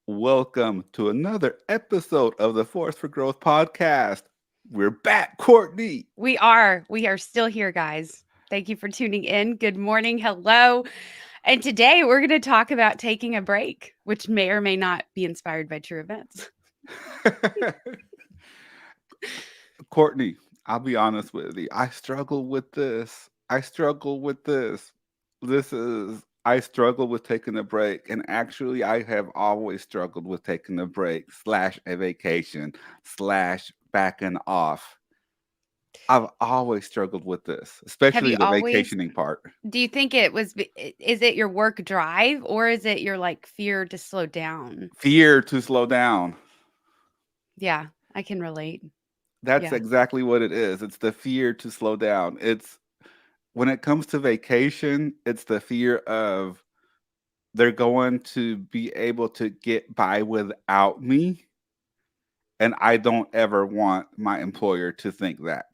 Welcome to another episode of the Force for Growth podcast. We're back, Courtney. We are still here, guys. Thank you for tuning in. Good morning. Hello. And today we're going to talk about taking a break, which may or may not be inspired by true events. Courtney, I'll be honest with you. I struggle with this. I struggle with this. I struggle with taking a break. And actually, I have always struggled with taking a break, slash a vacation, slash backing off. I've always struggled with this, Have especially you the always, vacationing part. do you think is it your work drive or is it your like fear to slow down? Fear to slow down. Yeah, I can relate. That's Yeah. exactly what it is. It's the fear to slow down. It's when it comes to vacation, it's the fear of they're going to be able to get by without me. And I don't ever want my employer to think that.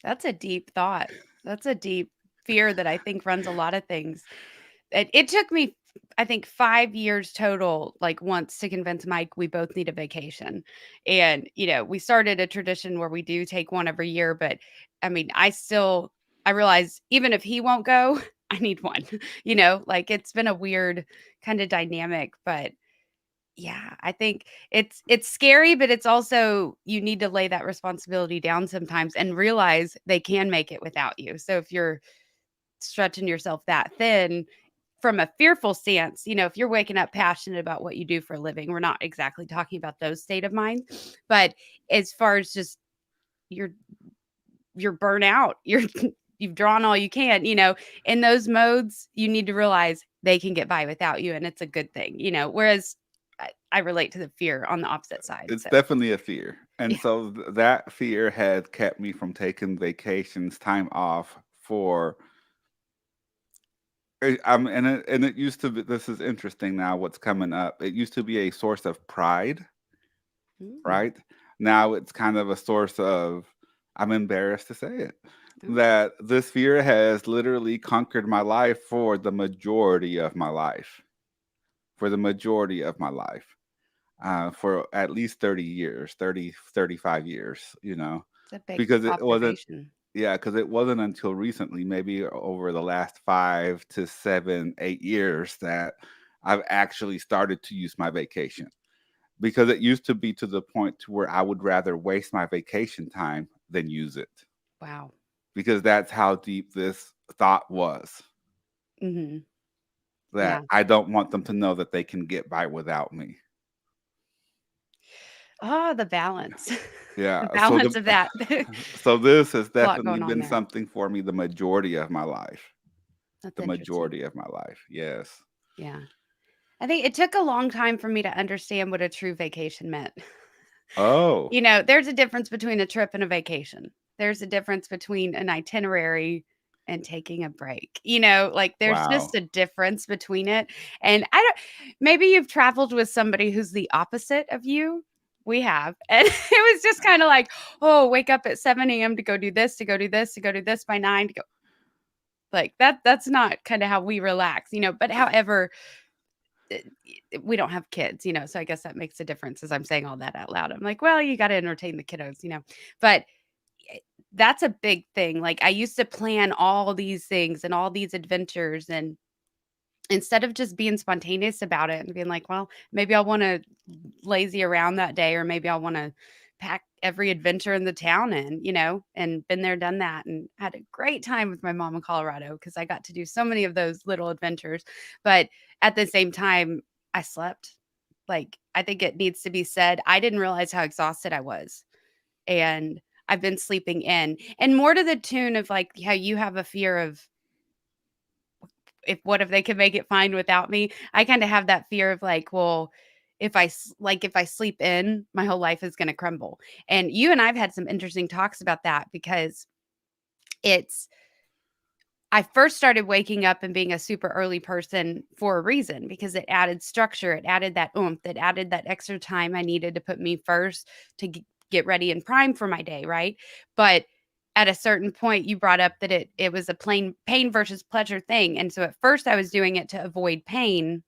That's a deep thought. That's a deep fear that I think runs a lot of things. It took me, I think, 5 years total, like, once to convince Mike we both need a vacation. And, we started a tradition where we do take one every year, but, I mean, I realize even if he won't go, I need one, like, it's been a weird kinda dynamic, but yeah, I think it's scary, but it's also you need to lay that responsibility down sometimes and realize they can make it without you. So if you're stretching yourself that thin from a fearful stance, if you're waking up passionate about what you do for a living, we're not exactly talking about those state of mind, but as far as just you're you're burnout, you've drawn all you can, in those modes, you need to realize they can get by without you and it's a good thing, whereas I relate to the fear on the opposite side. It's So, definitely a fear. And yeah. so that fear had kept me from taking vacations, time off for and it used to be. This is interesting now. What's coming up? It used to be a source of pride, Mm, right? Now it's kind of a source of, I'm embarrassed to say it, oh, that this fear has literally conquered my life for the majority of my life. For the majority of my life. For at least 30 years, 35 years, it's a big because it wasn't, observation. yeah, because it wasn't until recently, maybe over the last 5 to 7, 8 years, that I've actually started to use my vacation, because it used to be to the point to where I would rather waste my vacation time than use it, Wow. because that's how deep this thought was, Hmm. that Yeah. I don't want them to know that they can get by without me. Oh, the balance, the Yeah, so balance of that. so this has A lot definitely going on been there. something for me the majority of my life. That's The interesting. majority of my life. Yes. Yeah. I think it took a long time for me to understand what a true vacation meant. Oh, There's a difference between a trip and a vacation. There's a difference between an itinerary and taking a break. Like there's wow. just a difference between it. And I don't maybe you've traveled with somebody who's the opposite of you. We have. And it was just kind of like, oh, wake up at 7 a.m. to go do this, to go do this, to go do this by 9 to go like that's not kind of how we relax, but however, eh, we don't have kids, so I guess that makes a difference as I'm saying all that out loud. I'm like, well, you got to entertain the kiddos, but eh, that's a big thing. Like I used to plan all these things and all these adventures and instead of just being spontaneous about it and being like, well, maybe I'll want to lazy around that day or maybe I'll want to pack every adventure in the town in, and been there, done that, and had a great time with my mom in Colorado because I got to do so many of those little adventures. But at the same time, I slept. Like, I think it needs to be said, I didn't realize how exhausted I was. And I've been sleeping in. And more to the tune of like how you have a fear of if what if they could make it fine without me? I kind of have that fear of like, well, if I sleep in, my whole life is going to crumble. And you and I've had some interesting talks about that because it's I first started waking up and being a super early person for a reason because it added structure, it added that oomph, it added that extra time I needed to put me first to get ready and prime for my day, right? But at a certain point, you brought up that it was a plain pain versus pleasure thing, and so at first I was doing it to avoid pain,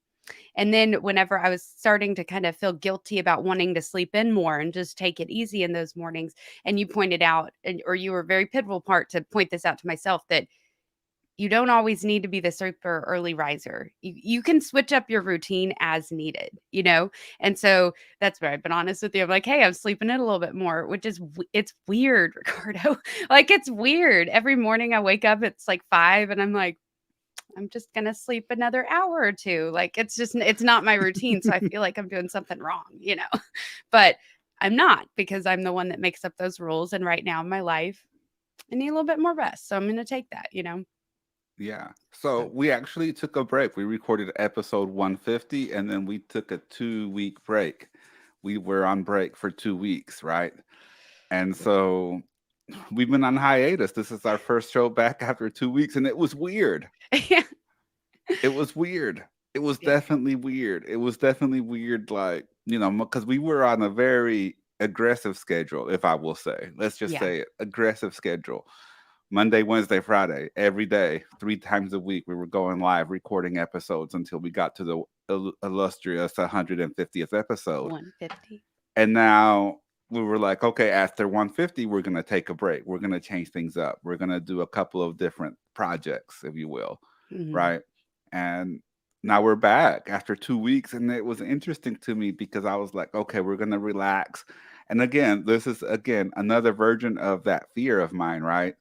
And then whenever I was starting to kind of feel guilty about wanting to sleep in more and just take it easy in those mornings, and you pointed out, or you were very pivotal part to point this out to myself, that you don't always need to be the super early riser. You can switch up your routine as needed, you know? And so that's where I've been honest with you. I'm like, hey, I'm sleeping in a little bit more, which is, it's weird, Ricardo. Like, it's weird. Every morning I wake up, it's like 5, and I'm like, I'm just gonna sleep another hour or two. Like, it's just, it's not my routine. So I feel like I'm doing something wrong, you know? But I'm not, because I'm the one that makes up those rules. And right now in my life, I need a little bit more rest. So I'm gonna take that, you know? Yeah. So So we actually took a break. We recorded episode 150 and then we took a 2 week break. We were on break for 2 weeks, right? And so we've been on hiatus. This is our first show back after 2 weeks, and it was weird. yeah. It was weird. It was Yeah. definitely weird. It was definitely weird, like, because we were on a very aggressive schedule, if I will say. Let's just Yeah. say it, aggressive schedule. Monday, Wednesday, Friday, every day, 3 times a week, we were going live recording episodes until we got to the illustrious 150th episode. 150. And now we were like, okay, after 150, we're going to take a break. We're going to change things up. We're going to do a couple of different projects, if you will. Mhm. Right. And now we're back after 2 weeks. And it was interesting to me because I was like, okay, we're going to relax. And again, this is, again, another version of that fear of mine, right?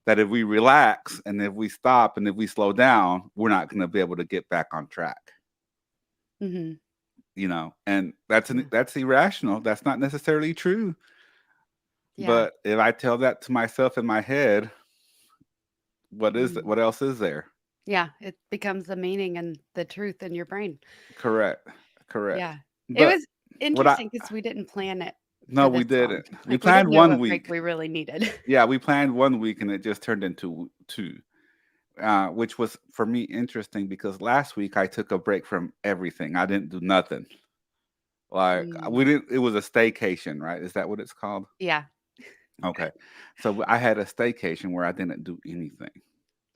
That if we relax and if we stop and if we slow down, we're not going to be able to get back on track. Mhm. And that's Yeah. that's irrational. That's not necessarily true. Yeah. But if I tell that to myself in my head, Mhm. what else is there? Yeah, it becomes the meaning and the truth in your brain. Correct. Correct. Yeah. It But was what I interesting because we didn't plan it no, for we this long. didn't. We Like, we planned didn't know one what break week. we really needed. Yeah, we planned one week and it just turned into two. Which was for me interesting because last week I took a break from everything. I didn't do nothing. Like we Mm. didn't. It was a staycation, right? Is that what it's called? Yeah. Okay, so I had a staycation where I didn't do anything.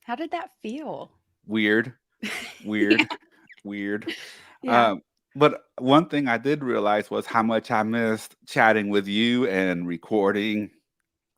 How did that feel? Weird, Yeah. weird, weird. Yeah. Um, but one thing I did realize was how much I missed chatting with you and recording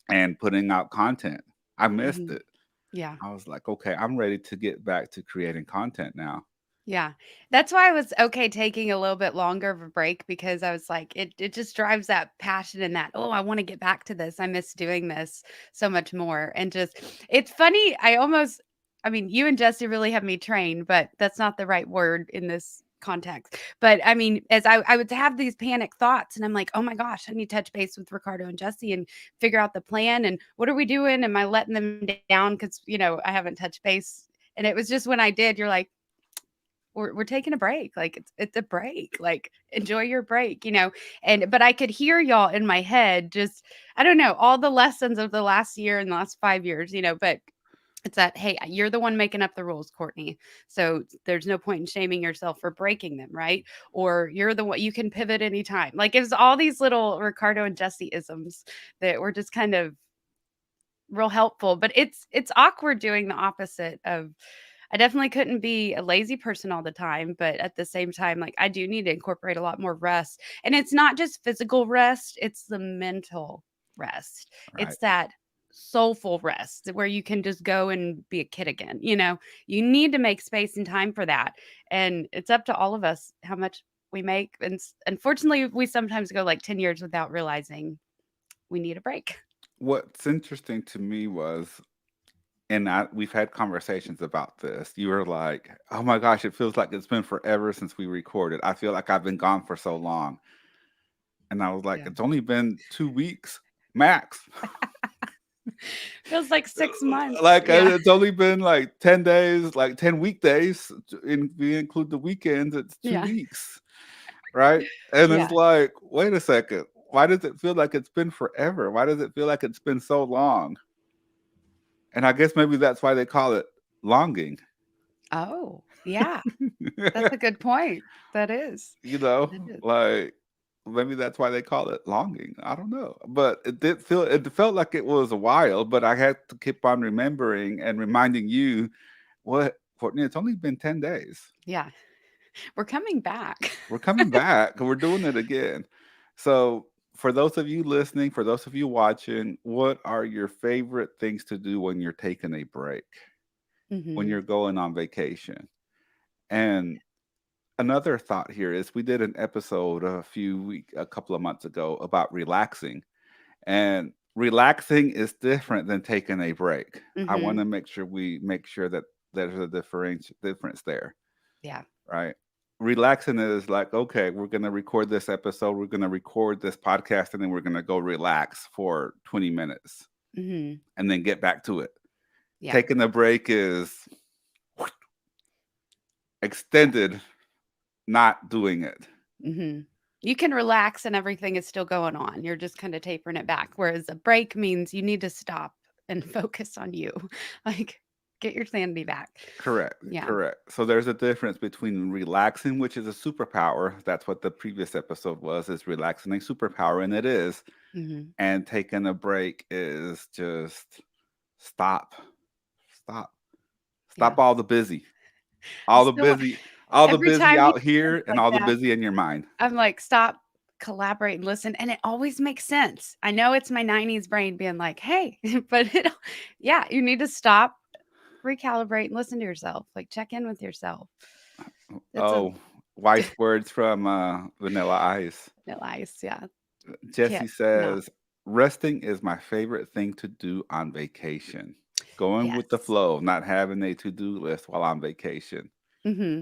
and putting out content. I missed Mhm. it. Yeah. I was like, okay, I'm ready to get back to creating content now. Yeah. That's why I was okay taking a little bit longer of a break, because I was like, it just drives that passion and that, oh, I want to get back to this. I miss doing this so much more. And just, it's funny. I mean, you and Jesse really have me trained, but that's not the right word in this context. But I mean, as I would have these panic thoughts, and I'm like, oh my gosh, I need to touch base with Ricardo and Jesse and figure out the plan. And what are we doing? Am I letting them down? Because, I haven't touched base. And it was just when I did, you're like, we're taking a break. Like, it's a break. Like, enjoy your break, And but I could hear y'all in my head, just, I don't know, all the lessons of the last year and the last 5 years, but it's that, hey, you're the one making up the rules, Courtney. So there's no point in shaming yourself for breaking them, right? Or you're the one, you can pivot anytime. Like, it's all these little Ricardo and Jesse isms that were just kind of real helpful. But it's awkward doing the opposite of, I definitely couldn't be a lazy person all the time, but at the same time, like, I do need to incorporate a lot more rest. And it's not just physical rest, it's the mental rest. Right. It's that soulful rest where you can just go and be a kid again. You need to make space and time for that. And it's up to all of us how much we make. And unfortunately, we sometimes go like 10 years without realizing we need a break. What's interesting to me was, and we've had conversations about this. You were like, "Oh my gosh, it feels like it's been forever since we recorded. I feel like I've been gone for so long." And I was like, Yeah. "It's only been 2 weeks max. Feels like 6 months. Like Yeah. it's only been like 10 days, like 10 weekdays. If we include the weekends, it's two Yeah. weeks, right?" And it's Yeah. like, wait a second. Why does it feel like it's been forever? Why does it feel like it's been so long? And I guess maybe that's why they call it longing. Oh, yeah. That's a good point. That is. you know, That is. like maybe that's why they call it longing. I don't know, but it felt like it was a while, but I had to keep on remembering and reminding you, what, Courtney, it's only been 10 days. Yeah. We're coming back. We're coming back. We're doing it again. So, for those of you listening, for those of you watching, what are your favorite things to do when you're taking a break, when Hmm. you're going on vacation? And another thought here is we did an episode a couple of months ago about relaxing, and relaxing is different than taking a break. I want Hmm. to make sure we make sure that there's a difference there, Yeah. right? Relaxing is like, okay, we're going to record this episode, we're going to record this podcast, and then we're going to go relax for 20 minutes Hmm. and then get back to it. Yeah. Taking a break is Yeah. extended, not doing it. Hmm. You can relax and everything is still going on. You're just kind of tapering it back. Whereas a break means you need to stop and focus on you. Like, get your sanity back. Correct, Yeah. correct. So there's a difference between relaxing, which is a superpower. That's what the previous episode was, is relaxing a superpower, and it is. Hmm. And taking a break is just stop, stop, Yeah. stop all the busy, I all the still, busy, all the every busy time you out say here, it's and like all the that, busy in your mind. I'm like, stop, collaborate, and listen. And it always makes sense. I know it's my 90s brain being like, hey, but yeah, you need to stop, recalibrate, and listen to yourself. Like, check in with yourself. It's a Oh, wise words from Vanilla Ice. no ice. Yeah. Jesse Can't not. says, resting is my favorite thing to do on vacation. Going with the Yes. flow, not having a to-do list while on vacation. Hmm.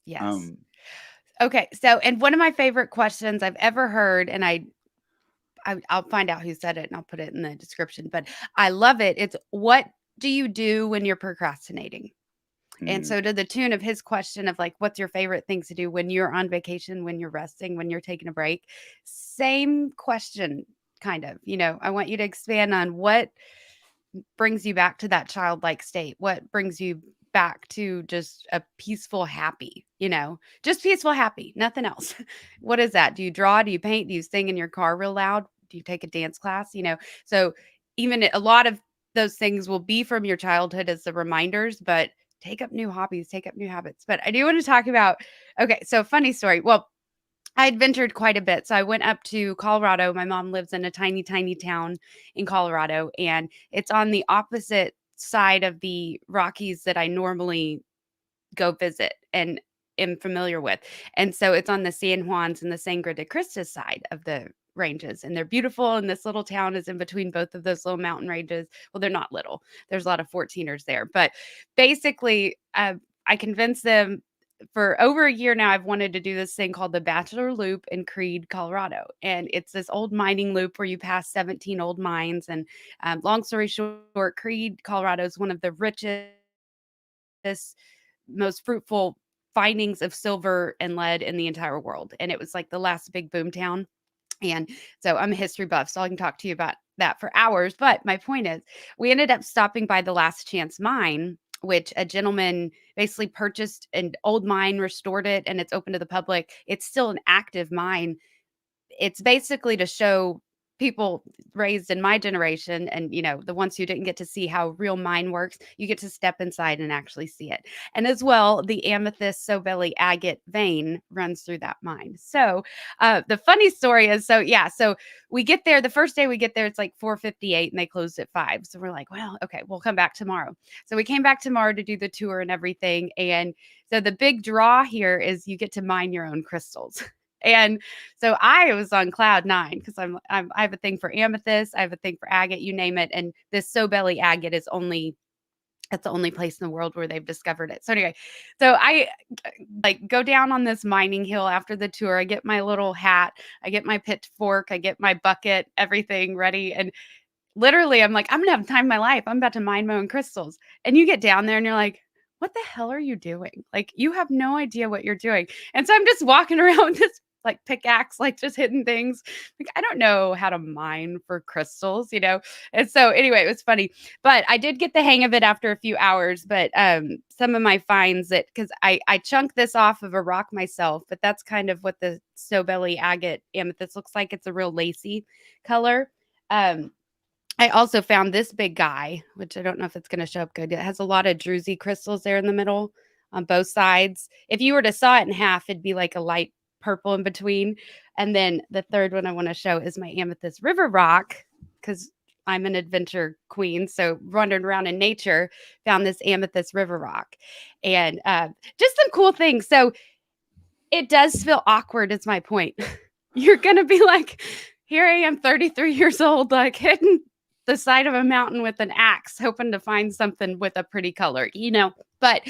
Yes. Um, Okay. So, and one of my favorite questions I've ever heard, and I'll find out who said it and I'll put it in the description, but I love it. It's what do you do when you're procrastinating? And mm, so, to the tune of his question of like, what's your favorite things to do when you're on vacation, when you're resting, when you're taking a break? Same question, kind of. I want you to expand on what brings you back to that childlike state, what brings you back to just a peaceful, happy, just peaceful, happy, nothing else. What is that? Do you draw? Do you paint? Do you sing in your car real loud? Do you take a dance class? So even a lot of those things will be from your childhood as the reminders, but take up new hobbies, take up new habits. But I do want to talk about, okay, so funny story. Well, I had ventured quite a bit. So I went up to Colorado. My mom lives in a tiny, tiny town in Colorado, and it's on the opposite side of the Rockies that I normally go visit and am familiar with. And so it's on the San Juans and the Sangre de Cristo side of the ranges. And they're beautiful. And this little town is in between both of those little mountain ranges. Well, they're not little, there's a lot of 14ers there. But basically, I convinced them for over a year now. I've wanted to do this thing called the Bachelor Loop in Creed, Colorado. And it's this old mining loop where you pass 17 old mines. And long story short, Creed, Colorado is one of the richest, most fruitful findings of silver and lead in the entire world. And it was like the last big boom town. And so I'm a history buff, so I can talk to you about that for hours. But my point is, we ended up stopping by the Last Chance Mine, which a gentleman basically purchased an old mine, restored it, and it's open to the public. It's still an active mine. It's basically to show people raised in my generation and the ones who didn't get to see how real mine works, you get to step inside and actually see it. And as well, the amethyst sobelli agate vein runs through that mine. So the funny story is, so yeah, so we get there the first day. We get there, it's like 4:58 and they closed at 5. So we're like, well, okay, we'll come back tomorrow. So we came back tomorrow to do the tour and everything. And so the big draw here is you get to mine your own crystals. And so I was on cloud nine because I have a thing for amethyst, I have a thing for agate, you name it. And this Sobelli agate is only that's the only place in the world where they've discovered it. So anyway, so I like go down on this mining hill after the tour. I get my little hat, I get my pitchfork, I get my bucket, everything ready. And literally, I'm like, I'm gonna have the time of my life. I'm about to mine my own crystals. And you get down there and you're like, what the hell are you doing? Like, you have no idea what you're doing. And so I'm just walking around with this like pickaxe, like just hitting things. Like, I don't know how to mine for crystals. And so anyway, it was funny. But I did get the hang of it after a few hours. But some of my finds that because I chunked this off of a rock myself, but that's kind of what the Sobelli agate amethyst looks like. It's a real lacy color. Um, I also found this big guy, which I don't know if it's going to show up good. It has a lot of druzy crystals there in the middle on both sides. If you were to saw it in half, it'd be like a light purple in between. And then the third one I want to show is my amethyst river rock because I'm an adventure queen. So wandering around in nature, found this amethyst river rock, and just some cool things. So it does feel awkward. Is my point. You're gonna be like, here I am, 33 years old, like hitting the side of a mountain with an axe, hoping to find something with a pretty color, you know. But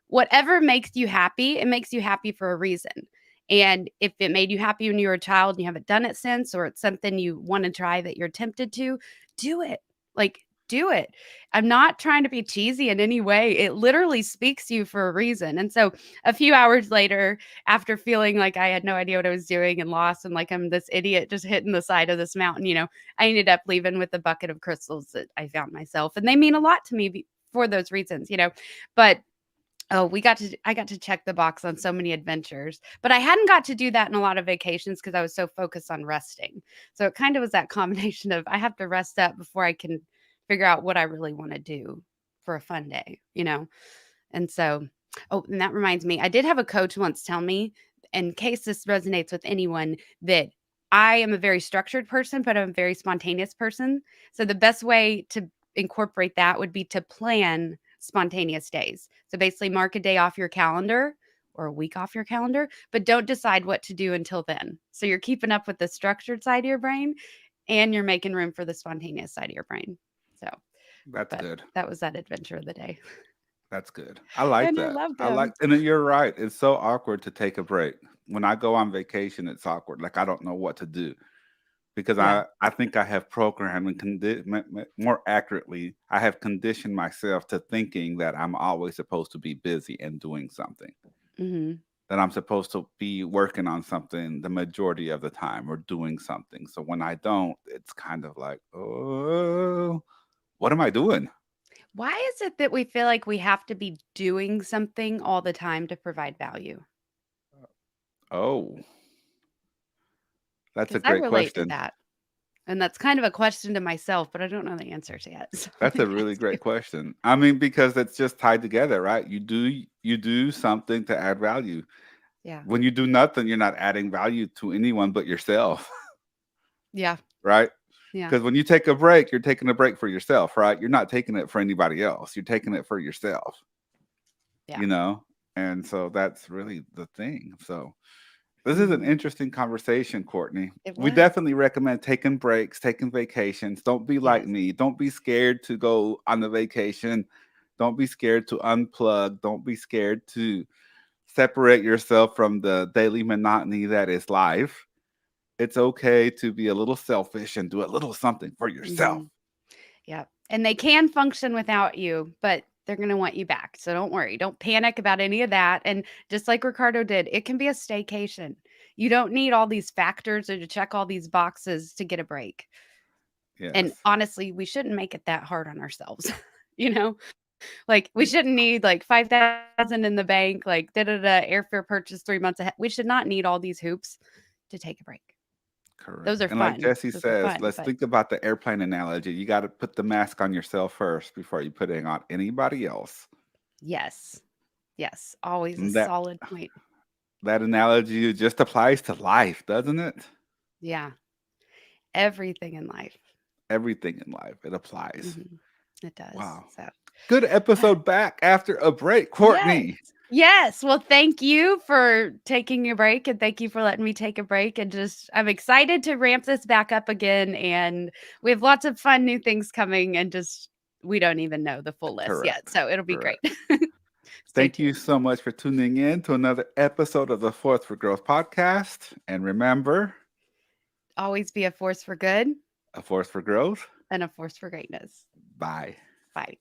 whatever makes you happy, it makes you happy for a reason. And if it made you happy when you were a child and you haven't done it since, or it's something you want to try that you're tempted to, do it. Like, do it. I'm not trying to be cheesy in any way. It literally speaks to you for a reason. And so a few hours later, after feeling like I had no idea what I was doing and lost and like I'm this idiot just hitting the side of this mountain, you know, I ended up leaving with a bucket of crystals that I found myself. And they mean a lot to me for those reasons, you know. But oh, I got to check the box on so many adventures, but I hadn't got to do that in a lot of vacations because I was so focused on resting. So it kind of was that combination of I have to rest up before I can figure out what I really want to do for a fun day, you know? And so, oh, and that reminds me, I did have a coach once tell me, in case this resonates with anyone, that I am a very structured person, but I'm a very spontaneous person. So the best way to incorporate that would be to plan spontaneous days. So basically, mark a day off your calendar or a week off your calendar, but don't decide what to do until then. So you're keeping up with the structured side of your brain and you're making room for the spontaneous side of your brain. So, That's but good. that was that adventure of the day. That's good. I like And I that. loved I like, him. and then you're right. It's so awkward to take a break. When I go on vacation, it's awkward. Like I don't know what to do because Yeah. I think I have programmed and more accurately, I have conditioned myself to thinking that I'm always supposed to be busy and doing something. Hmm. That I'm supposed to be working on something the majority of the time or doing something. So when I don't, it's kind of like, oh, what am I doing? Why is it that we feel like we have to be doing something all the time to provide value? Oh, that's a Because I great relate to question. that. And that's kind of a question to myself, but I don't know the answers yet. So let That's me a really ask you. great question. I mean, because it's just tied together, right? You do something to add value. Yeah. When you do nothing, you're not adding value to anyone but yourself, Yeah. right? Yeah. Because when you take a break, you're taking a break for yourself, right? You're not taking it for anybody else. You're taking it for yourself, Yeah. you know? And so that's really the thing. So this is an Hmm. interesting conversation, Courtney. It We was. definitely recommend taking breaks, taking vacations. Don't be like Yes. me. Don't be scared to go on the vacation. Don't be scared to unplug. Don't be scared to separate yourself from the daily monotony that is life. It's okay to be a little selfish and do a little something for yourself. Hmm. Yeah. And they can function without you, but they're going to want you back. So don't worry. Don't panic about any of that. And just like Ricardo did, it can be a staycation. You don't need all these factors or to check all these boxes to get a break. And Yes, honestly, we shouldn't make it that hard on ourselves. you know, like we shouldn't need like 5,000 in the bank, like da da da airfare purchase 3 months ahead. We should not need all these hoops to take a break. Those correct. are And like fun. Jesse Those are says, fun. let's But think about the airplane analogy. You got to put the mask on yourself first before you put it on anybody else. yes, yes, always a And that solid point. that analogy just applies to life, doesn't it? Yeah, everything in life. Everything in life, it applies. Mhm. It does. Wow. So, Good episode back after a break, yes. Courtney. Yes. Well, thank you for taking a break and thank you for letting me take a break. And just, I'm excited to ramp this back up again. And we have lots of fun new things coming and just, we don't even know the full list yet. Correct. So it'll be great. Correct. Stay Thank you tuned. so much for tuning in to another episode of the Fourth for Growth podcast. And remember, Always be a force for good a force for growth. and a force for greatness. Bye. Bye.